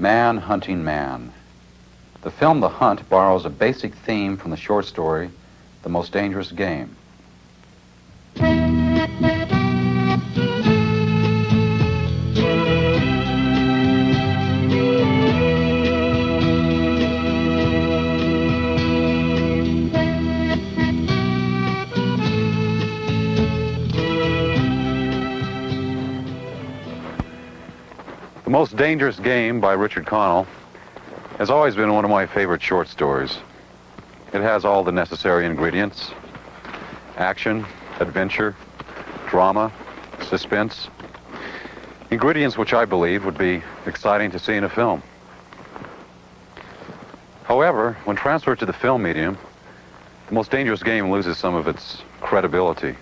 Man hunting man. The film The Hunt borrows a basic theme from the short story, The Most Dangerous Game. The Most Dangerous Game by Richard Connell has always been one of my favorite short stories. It has all the necessary ingredients: action, adventure, drama, suspense. Ingredients which I believe would be exciting to see in a film. However, when transferred to the film medium, The Most Dangerous Game loses some of its credibility.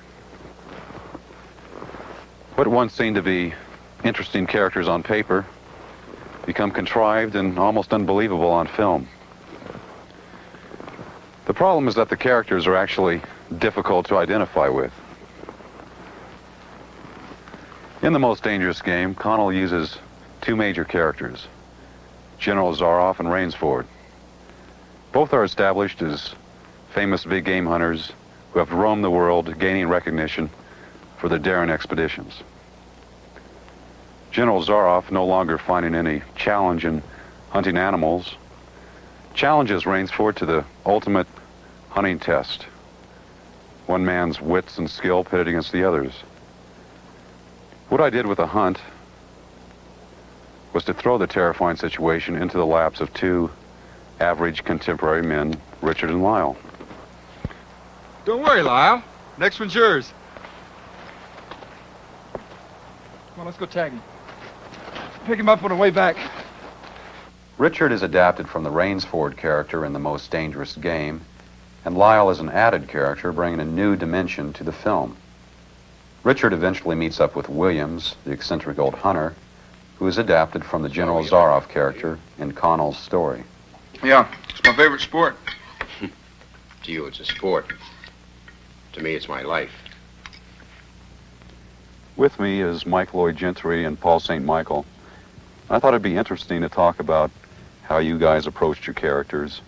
What once seemed to be interesting characters on paper become contrived and almost unbelievable on film. The problem is that the characters are actually difficult to identify with. In The Most Dangerous Game, Connell uses two major characters, General Zaroff and Rainsford. Both are established as famous big game hunters who have roamed the world, gaining recognition for their daring expeditions. General Zaroff, no longer finding any challenge in hunting animals, challenges Rainsford to the ultimate hunting test. One man's wits and skill pitted against the other's. What I did with The Hunt was to throw the terrifying situation into the laps of two average contemporary men, Richard and Lyle. Don't worry, Lyle. Next one's yours. Come on, let's go tag him. Pick him up on the way back. Richard is adapted from the Rainsford character in The Most Dangerous Game, and Lyle is an added character, bringing a new dimension to the film. Richard eventually meets up with Williams, the eccentric old hunter, who is adapted from the General Zaroff character in Connell's story. Yeah, it's my favorite sport. To you, it's a sport. To me, it's my life. With me is Mike Lloyd Gentry and Paul St. Michael. I thought it'd be interesting to talk about how you guys approached your characters.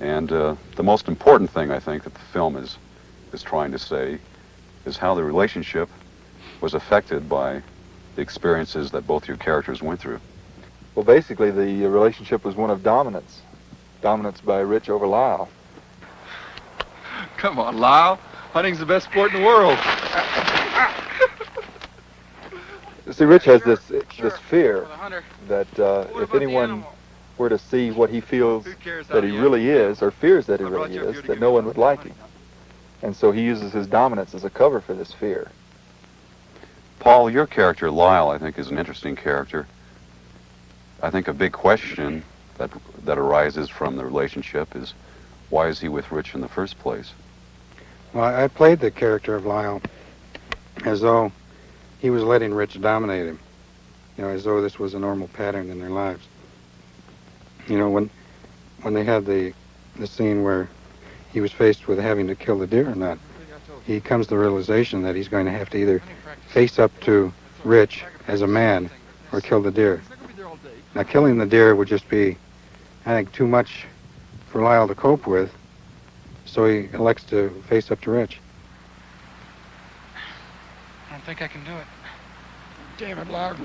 And the most important thing, I think, that the film is trying to say is how the relationship was affected by the experiences that both your characters went through. Well, basically, the relationship was one of dominance. Dominance by Rich over Lyle. Come on, Lyle. Hunting's the best sport in the world. See, Rich has this fear that if anyone were to see what he feels that he really is, or fears that he really is, that no one would like him. And so he uses his dominance as a cover for this fear. Paul, your character, Lyle, I think is an interesting character. I think a big question that arises from the relationship is, why is he with Rich in the first place? Well, I played the character of Lyle as though he was letting Rich dominate him, as though this was a normal pattern in their lives. When they had the scene where he was faced with having to kill the deer or not, he comes to the realization that he's going to have to either face up to Rich as a man or kill the deer. Now, killing the deer would just be, I think, too much for Lyle to cope with, so he elects to face up to Rich. I don't think I can do it. Damn it, Lyle.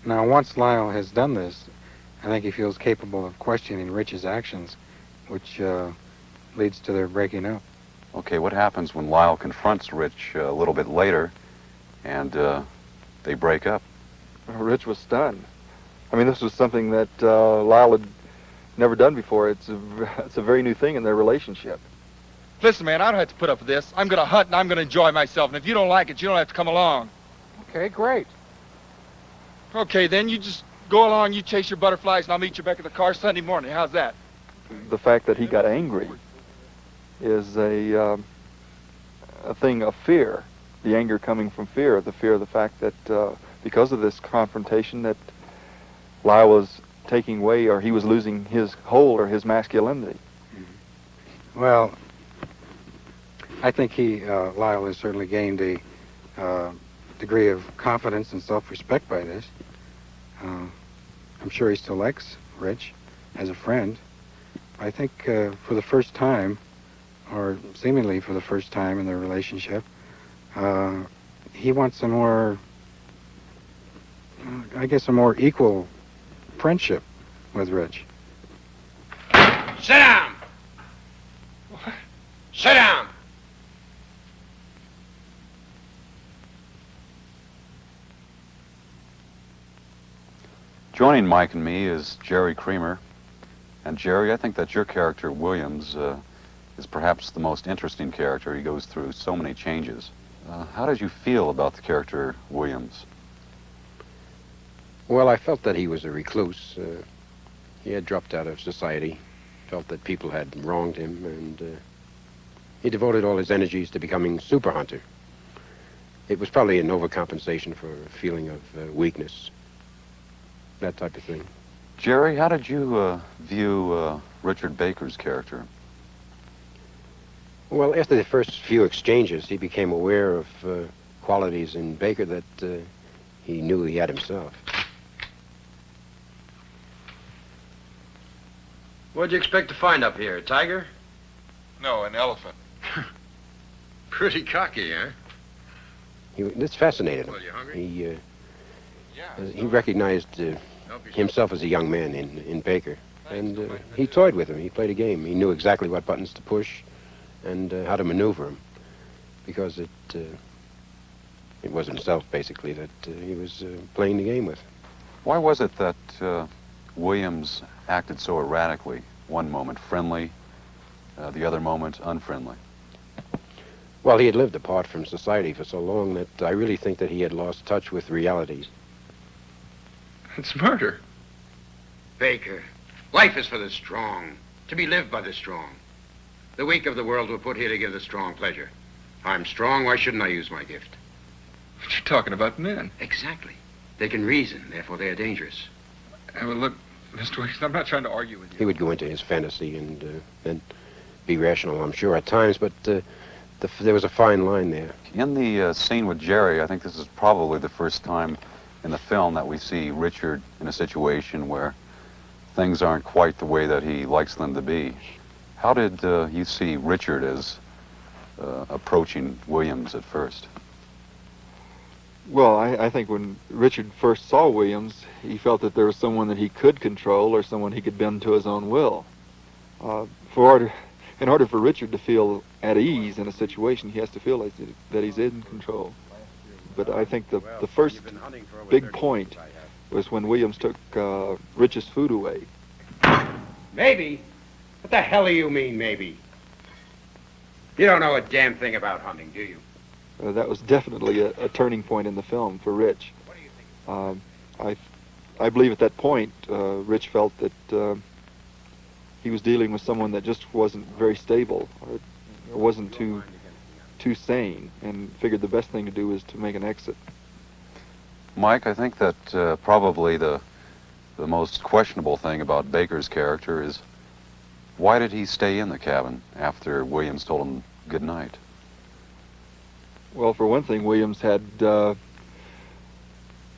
Now, once Lyle has done this, I think he feels capable of questioning Rich's actions, which leads to their breaking up. Okay, what happens when Lyle confronts Rich a little bit later and they break up? Rich was stunned. I mean, this was something that Lyle had never done before. It's a very new thing in their relationship. Listen, man, I don't have to put up with this. I'm going to hunt and I'm going to enjoy myself. And if you don't like it, you don't have to come along. Okay, great. Okay, then you just go along, you chase your butterflies, and I'll meet you back at the car Sunday morning. How's that? The fact that he got angry is a thing of fear. The anger coming from fear, the fear of the fact that because of this confrontation that Lyle was taking away, or he was losing his hold or his masculinity. Well, I think Lyle has certainly gained a degree of confidence and self-respect by this. I'm sure he still likes Rich as a friend. I think for the first time, or seemingly for the first time in their relationship, he wants a more, I guess, a more equal friendship with Rich. Sit down! What? Sit down! Joining Mike and me is Jerry Creamer. And Jerry, I think that your character, Williams, is perhaps the most interesting character. He goes through so many changes. How did you feel about the character Williams? Well, I felt that he was a recluse. He had dropped out of society, felt that people had wronged him, and he devoted all his energies to becoming super hunter. It was probably an overcompensation for a feeling of weakness, that type of thing. Jerry, how did you view Richard Baker's character? Well, after the first few exchanges, he became aware of qualities in Baker that he knew he had himself. What'd you expect to find up here, a tiger? No, an elephant. Pretty cocky, huh? This fascinated him. Well, you hungry? He recognized himself as a young man in Baker, and he toyed with him. He played a game. He knew exactly what buttons to push and how to maneuver him, because it was himself, basically, that he was playing the game with. Why was it that Williams acted so erratically? One moment friendly, the other moment unfriendly. Well, he had lived apart from society for so long that I really think that he had lost touch with reality. It's murder. Baker, life is for the strong, to be lived by the strong. The weak of the world were put here to give the strong pleasure. I'm strong, why shouldn't I use my gift? But you're talking about men. Exactly. They can reason, therefore they are dangerous. Well, look, Mr. Wilkes, I'm not trying to argue with you. He would go into his fantasy and then be rational, I'm sure, at times, but there was a fine line there. In the scene with Jerry, I think this is probably the first time in the film that we see Richard in a situation where things aren't quite the way that he likes them to be. How did you see Richard as approaching Williams at first? Well, I think when Richard first saw Williams, he felt that there was someone that he could control or someone he could bend to his own will. In order for Richard to feel at ease in a situation, he has to feel like that he's in control. But I think the first big point was when Williams took Rich's food away. Maybe? What the hell do you mean, maybe? You don't know a damn thing about hunting, do you? That was definitely a turning point in the film for Rich. I believe at that point, Rich felt that he was dealing with someone that just wasn't very stable or wasn't too sane, and figured the best thing to do was to make an exit. Mike, I think that probably the most questionable thing about Baker's character is why did he stay in the cabin after Williams told him good night? Well, for one thing, Williams had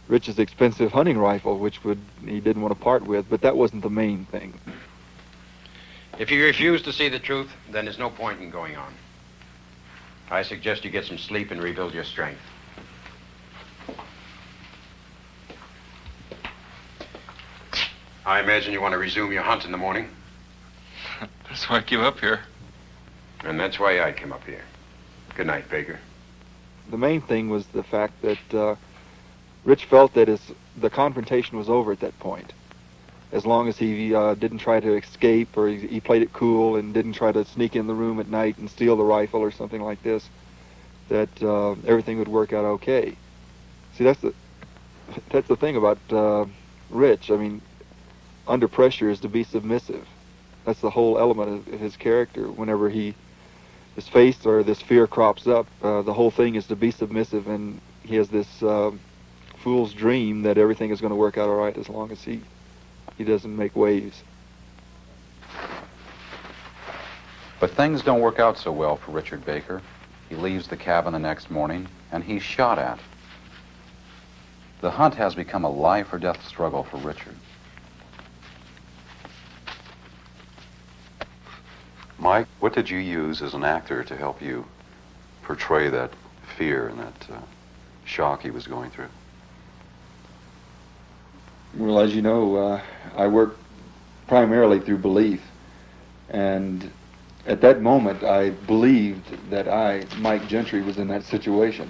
Rich's expensive hunting rifle, which he didn't want to part with, but that wasn't the main thing. If you refuse to see the truth, then there's no point in going on. I suggest you get some sleep and rebuild your strength. I imagine you want to resume your hunt in the morning. That's why I came up here. And that's why I came up here. Good night, Baker. The main thing was the fact that Rich felt that the confrontation was over at that point. As long as he didn't try to escape, or he played it cool and didn't try to sneak in the room at night and steal the rifle or something like this, that everything would work out okay. See, that's the thing about Rich. I mean, under pressure is to be submissive. That's the whole element of his character. Whenever his face or this fear crops up, the whole thing is to be submissive, and he has this fool's dream that everything is going to work out all right as long as he doesn't make waves. But things don't work out so well for Richard Baker. He leaves the cabin the next morning, and he's shot at. The hunt has become a life or death struggle for Richard. Mike, what did you use as an actor to help you portray that fear and that shock he was going through? Well, as you know, I work primarily through belief. And at that moment, I believed that Mike Gentry, was in that situation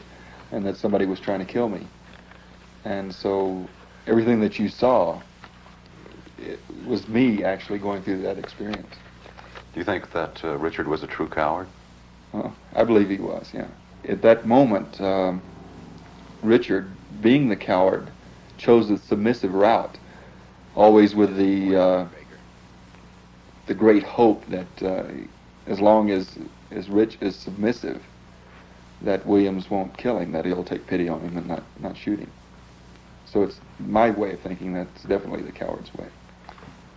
and that somebody was trying to kill me. And so everything that you saw, it was me actually going through that experience. Do you think that Richard was a true coward? I believe he was, yeah. At that moment, Richard, being the coward, chose the submissive route, always with the great hope that as long as Rich is submissive, that Williams won't kill him, that he'll take pity on him and not shoot him. So it's my way of thinking that's definitely the coward's way.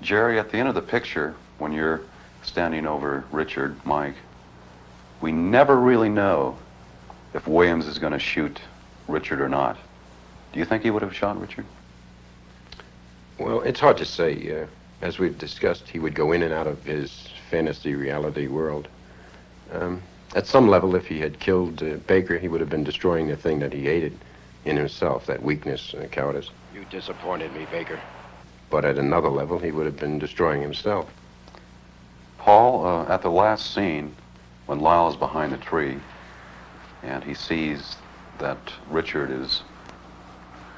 Jerry, at the end of the picture, when you're standing over Richard, Mike, we never really know if Williams is going to shoot Richard or not. Do you think he would have shot Richard? Well, it's hard to say. As we've discussed, he would go in and out of his fantasy reality world. At some level, if he had killed Baker, he would have been destroying the thing that he hated in himself, that weakness and cowardice. You disappointed me, Baker. But at another level, he would have been destroying himself. Paul, at the last scene, when Lyle is behind the tree and he sees that Richard is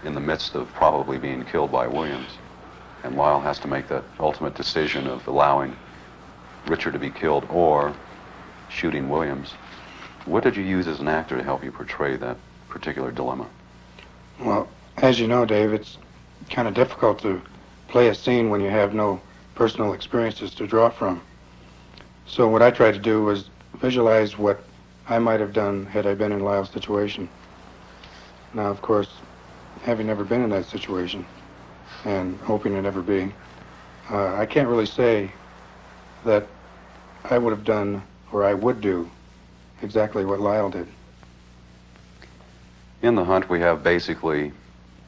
in the midst of probably being killed by Williams, and Lyle has to make that ultimate decision of allowing Richard to be killed or shooting Williams, what did you use as an actor to help you portray that particular dilemma? Well, as you know, Dave, it's kind of difficult to play a scene when you have no personal experiences to draw from. So what I tried to do was visualize what I might have done had I been in Lyle's situation. Now, of course, having never been in that situation and hoping to never be, I can't really say that I would have done or I would do exactly what Lyle did. In The Hunt, we have basically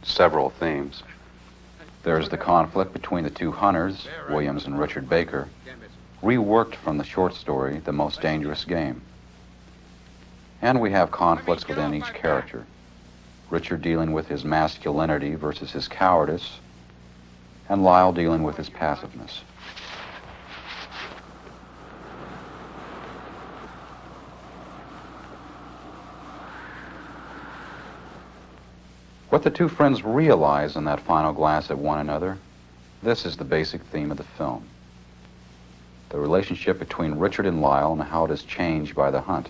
several themes. There's the conflict between the two hunters, Williams and Richard Baker, reworked from the short story, The Most Dangerous Game. And we have conflicts within each character. Richard dealing with his masculinity versus his cowardice, and Lyle dealing with his passiveness. What the two friends realize in that final glance at one another, this is the basic theme of the film. The relationship between Richard and Lyle and how it is changed by the hunt.